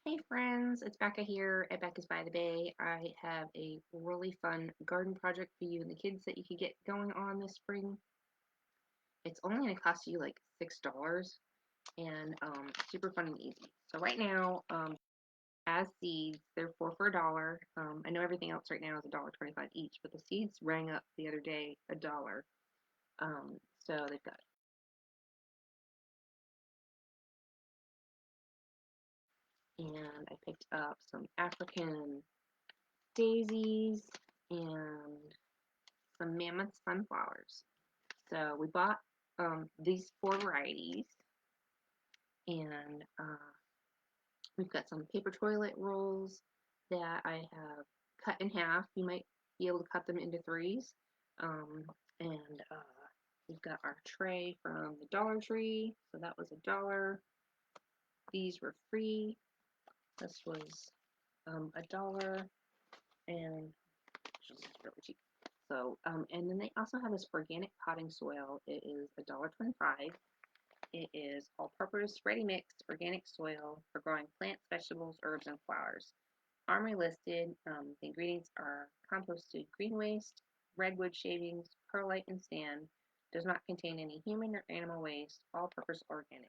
Hey friends, it's Becca here at Becca's by the Bay. I have a really fun garden project for you and the kids that you could get going on this spring. It's only going to cost you like $6 and super fun and easy. So right now, as seeds, they're four for $1. I know everything else right now is $1.25 each, but the seeds rang up the other day $1. So they've got, and I picked up some African daisies and some Mammoth Sunflowers. So we bought these four varieties, and we've got some paper toilet rolls that I have cut in half. You might be able to cut them into threes. And we've got our tray from the Dollar Tree, so that was $1. These were free. This was $1, and this is really cheap. So, and then they also have this organic potting soil. It is $1.25. It is all-purpose, ready-mixed organic soil for growing plants, vegetables, herbs, and flowers. Armory listed. The ingredients are composted green waste, redwood shavings, perlite, and sand. Does not contain any human or animal waste. All-purpose organic.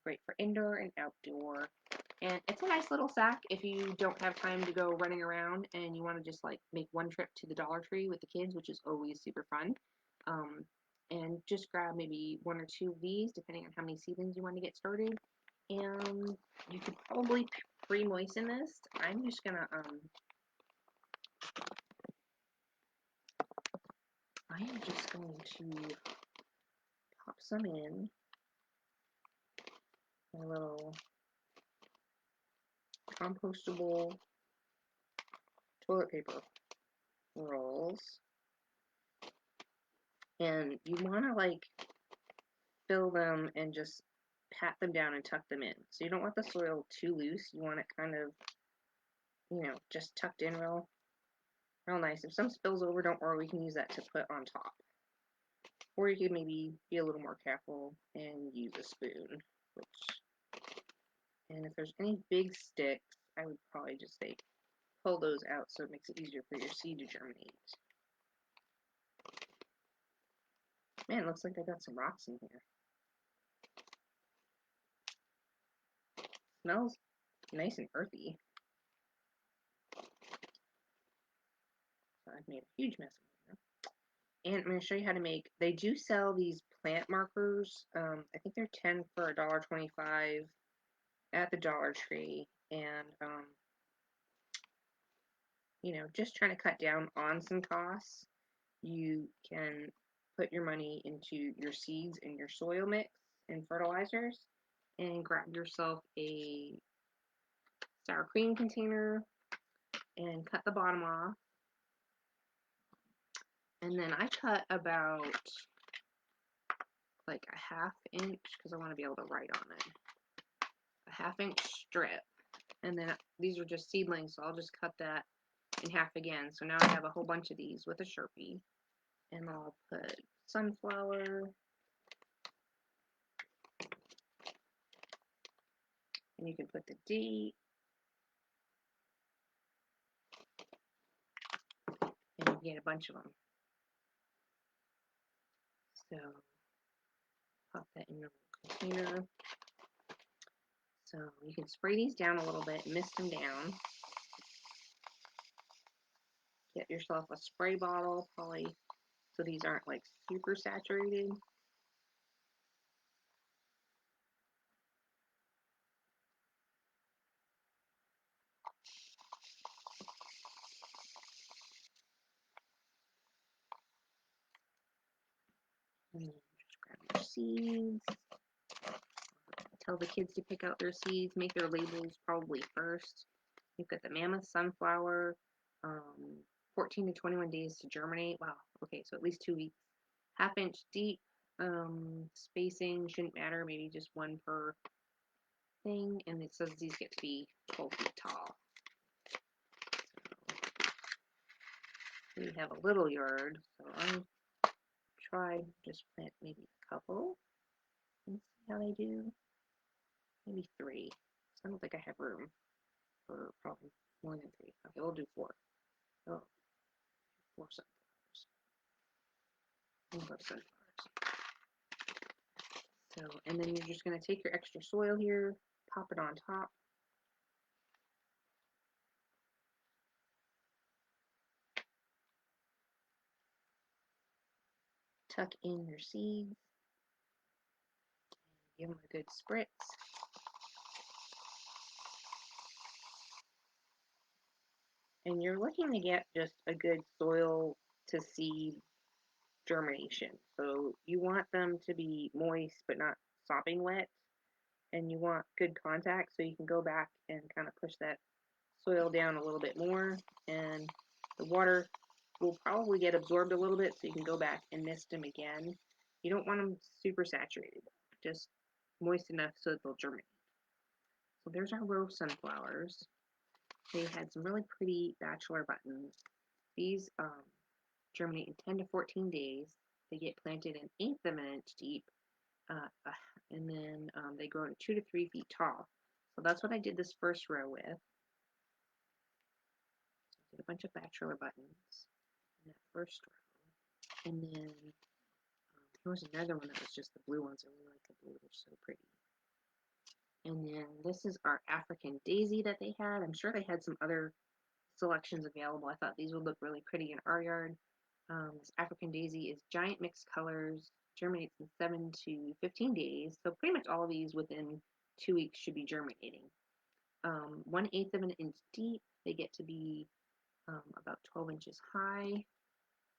Great for indoor and outdoor. And it's a nice little sack if you don't have time to go running around and you want to just like make one trip to the Dollar Tree with the kids, which is always super fun. Um, and just grab maybe one or two of these, depending on how many seedlings you want to get started. And you could probably pre-moisten this. I'm just gonna I am just going to pop some in my little compostable toilet paper rolls. And you want to like fill them and just pat them down and tuck them in. So you don't want the soil too loose. You want it kind of, just tucked in real nice. If some spills over, don't worry, we can use that to put on top. Or you could maybe be a little more careful and use a spoon. And if there's any big sticks, I would probably just say pull those out so it makes it easier for your seed to germinate. Man, it looks like I got some rocks in here. Smells nice and earthy. So I've made a huge mess in here. And I'm going to show you how to make, they do sell these plant markers. I think they're 10 for $1.25 at the Dollar Tree. And, just trying to cut down on some costs. You can put your money into your seeds and your soil mix and fertilizers and grab yourself a sour cream container and cut the bottom off. And then I cut about like a ½ inch because I want to be able to write on it. A ½ inch strip. And then these are just seedlings, so I'll just cut that in half again. So now I have a whole bunch of these with a Sharpie. And I'll put sunflower. And you can put the date. And you get a bunch of them. So pop that in your container. So you can spray these down a little bit, mist them down. Get yourself a spray bottle, probably, so these aren't like super saturated. And then just grab your seeds. Tell the kids to pick out their seeds, make their labels probably first. You've got the Mammoth Sunflower, 14 to 21 days to germinate. Wow, okay, so at least 2 weeks. ½ inch deep, spacing shouldn't matter, maybe just one per thing. And it says these get to be 12 feet tall. We have a little yard, so I tried just plant maybe a couple and see how they do. Maybe 3. I don't think I have room for probably more than 3. Okay, we'll do 4. Oh, 4 sunflowers. We'll go sunflowers. So, and then you're just going to take your extra soil here, pop it on top. Tuck in your seeds. Give them a good spritz. And you're looking to get just a good soil to seed germination. So you want them to be moist but not sopping wet. And you want good contact so you can go back and kind of push that soil down a little bit more. And the water will probably get absorbed a little bit so you can go back and mist them again. You don't want them super saturated, just moist enough so that they'll germinate. So there's our row of sunflowers. They had some really pretty bachelor buttons. These germinate in 10 to 14 days. They get planted an eighth of an inch deep, and then they grow to 2 to 3 feet tall. So that's what I did this first row with. So I did a bunch of bachelor buttons in that first row. And then here was another one that was just the blue ones. I really like the blue, they're so pretty. And then this is our African daisy that they had. I'm sure they had some other selections available. I thought these would look really pretty in our yard. This African daisy is giant mixed colors, germinates in 7 to 15 days. So pretty much all of these within 2 weeks should be germinating. 1/8 of an inch deep. They get to be about 12 inches high.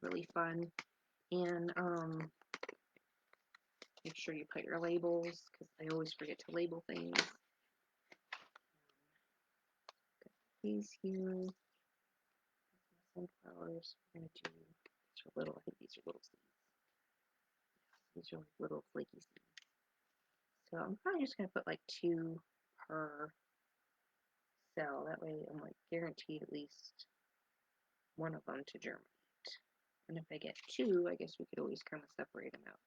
Really fun. And make sure you put your labels because I always forget to label things. These here, sunflowers. We're gonna do these are little. I think these are little seeds. These are like little flaky seeds. So I'm probably just gonna put like 2 per cell. That way I'm like guaranteed at least one of them to germinate. And if I get 2, I guess we could always kind of separate them out.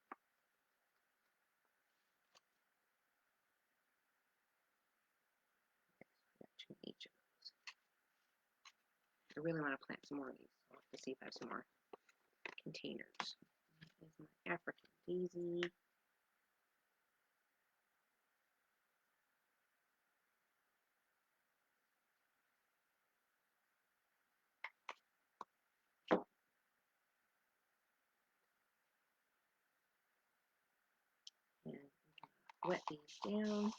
I got 2 in each of those. I really want to plant some more of these. I'll have to see if I have some more containers. Here's my African daisy. And wet these down.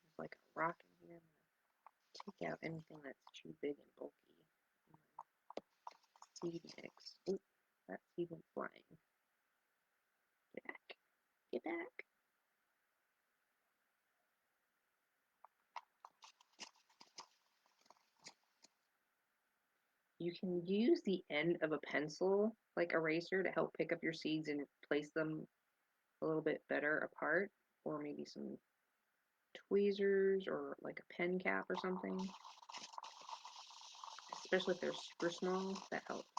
There's like a rock in here. I'm gonna take out anything that's too big and bulky. Seed mix. Oop, that seed went flying. Get back. Get back. You can use the end of a pencil, like eraser, to help pick up your seeds and place them a little bit better apart, or maybe some tweezers or like a pen cap or something. Especially if they're super small, that helps.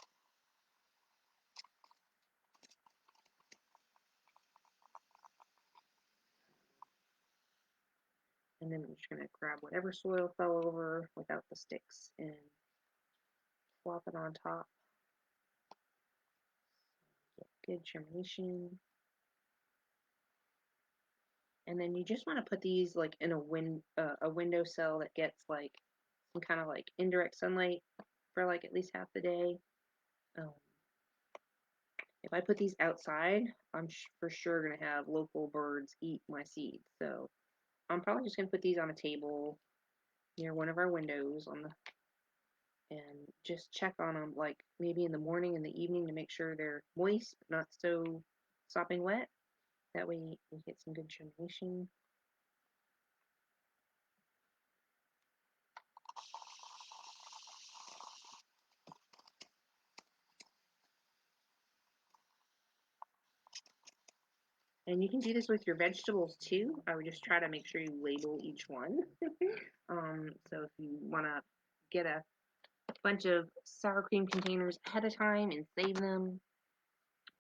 And then I'm just going to grab whatever soil fell over without the sticks and plop it on top. Get good germination. And then you just want to put these like in a windowsill that gets like some kind of like indirect sunlight for like at least half the day. If I put these outside, I'm for sure going to have local birds eat my seeds. So I'm probably just going to put these on a table near one of our windows and just check on them like maybe in the morning and the evening to make sure they're moist but not so sopping wet. That way we get some good germination. And you can do this with your vegetables too. I would just try to make sure you label each one. So if you want to get a bunch of sour cream containers ahead of time and save them,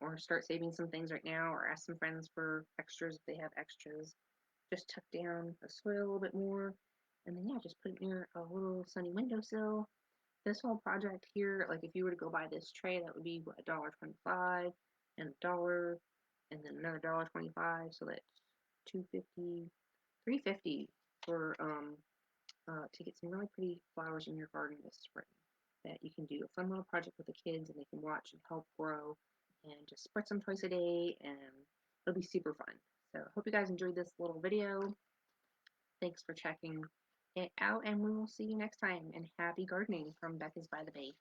or start saving some things right now, or ask some friends for extras if they have extras. just tuck down the soil a little bit more, and then yeah, just put it near a little sunny windowsill. This whole project here, like if you were to go buy this tray, that would be what, $1.25 and $1 and then another $1.25, so that's 250, 350 for to get some really pretty flowers in your garden this spring. That you can do a fun little project with the kids and they can watch and help grow, and just spritz them twice a day, and it'll be super fun. So I hope you guys enjoyed this little video. Thanks for checking it out, and we will see you next time. And happy gardening from Becca's by the Bay.